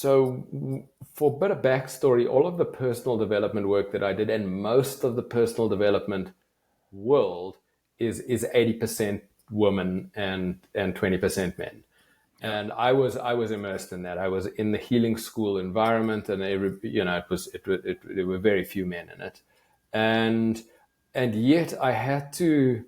For a bit of backstory, all of the personal development work that I did, and most of the personal development world is 80% women and 20% men. Yep. And I was immersed in that. I was in the healing school environment, and there were very few men in it, and yet I had to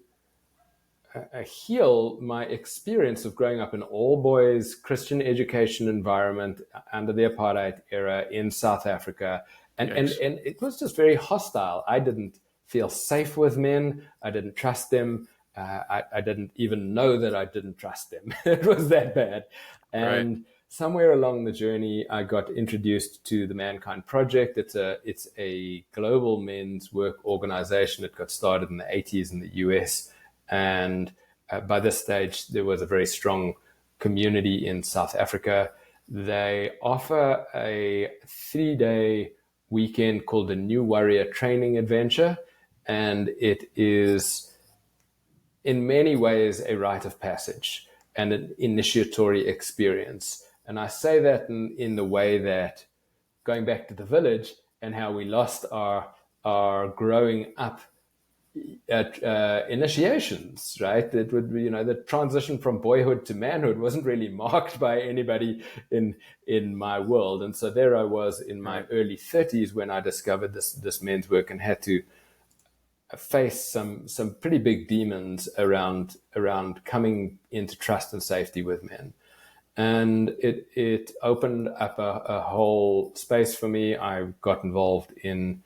heal my experience of growing up in all boys Christian education environment under the apartheid era in South Africa. And it was just very hostile. I didn't feel safe with men. I didn't trust them. I didn't even know that I didn't trust them. It was that bad. Right. And somewhere along the journey, I got introduced to the Mankind Project. It's a global men's work organization. It got started in the 80s in the US. And by this stage, there was a very strong community in South Africa. They offer a 3-day weekend called the New Warrior Training Adventure. And it is in many ways a rite of passage and an initiatory experience. And I say that in the way that, going back to the village and how we lost our growing up at initiations, right? It would be, the transition from boyhood to manhood wasn't really marked by anybody in my world. And so there I was in my early 30s when I discovered this men's work and had to face some pretty big demons around coming into trust and safety with men. And it opened up a whole space for me. I got involved in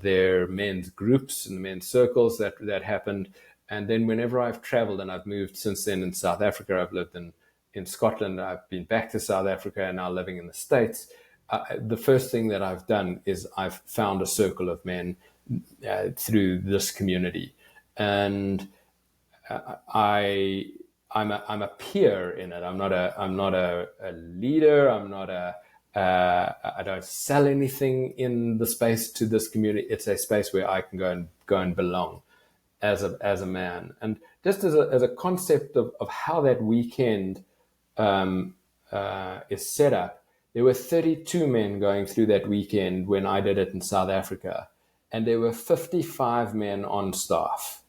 their men's groups and men's circles that happened. And then whenever I've traveled, and I've moved since then in South Africa, I've lived in Scotland, I've been back to South Africa, and now living in the States. The first thing that I've done is I've found a circle of men through this community. And I'm a peer in it. I'm not a leader. I don't sell anything in the space to this community. It's a space where I can go and belong as a man. And just as a concept of how that weekend is set up, there were 32 men going through that weekend when I did it in South Africa, and there were 55 men on staff.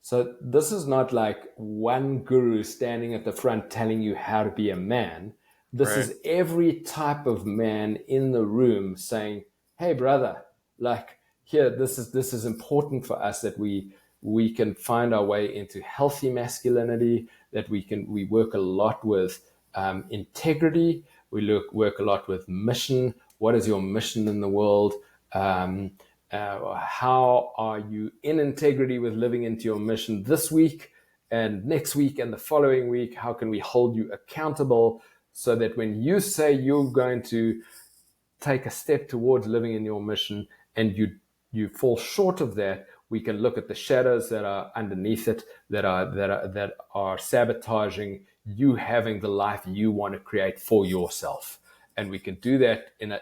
So this is not like one guru standing at the front telling you how to be a man. This is every type of man in the room saying, "Hey, brother, like here, this is important for us that we can find our way into healthy masculinity. That we work a lot with integrity. We work a lot with mission. What is your mission in the world? How are you in integrity with living into your mission this week and next week and the following week? How can we hold you accountable so that when you say you're going to take a step towards living in your mission and you fall short of that, we can look at the shadows that are underneath it that are sabotaging you having the life you want to create for yourself." And we can do that in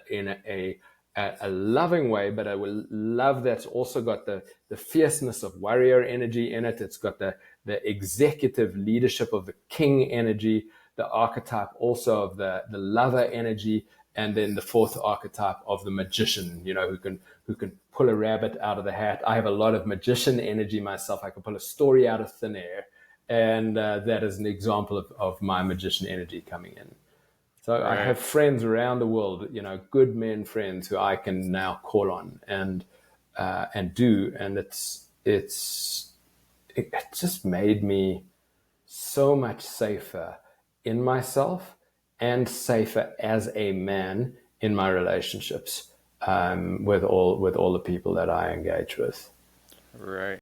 a loving way, but I will love that's also got the fierceness of warrior energy in it. It's got the executive leadership of the king energy, the archetype also of the lover energy, and then the fourth archetype of the magician, who can pull a rabbit out of the hat. I have a lot of magician energy myself. I can pull a story out of thin air, and that is an example of my magician energy coming in. So I have friends around the world, good men friends who I can now call on and do, and it just made me so much safer in myself and safer as a man in my relationships with all the people that I engage with. Right.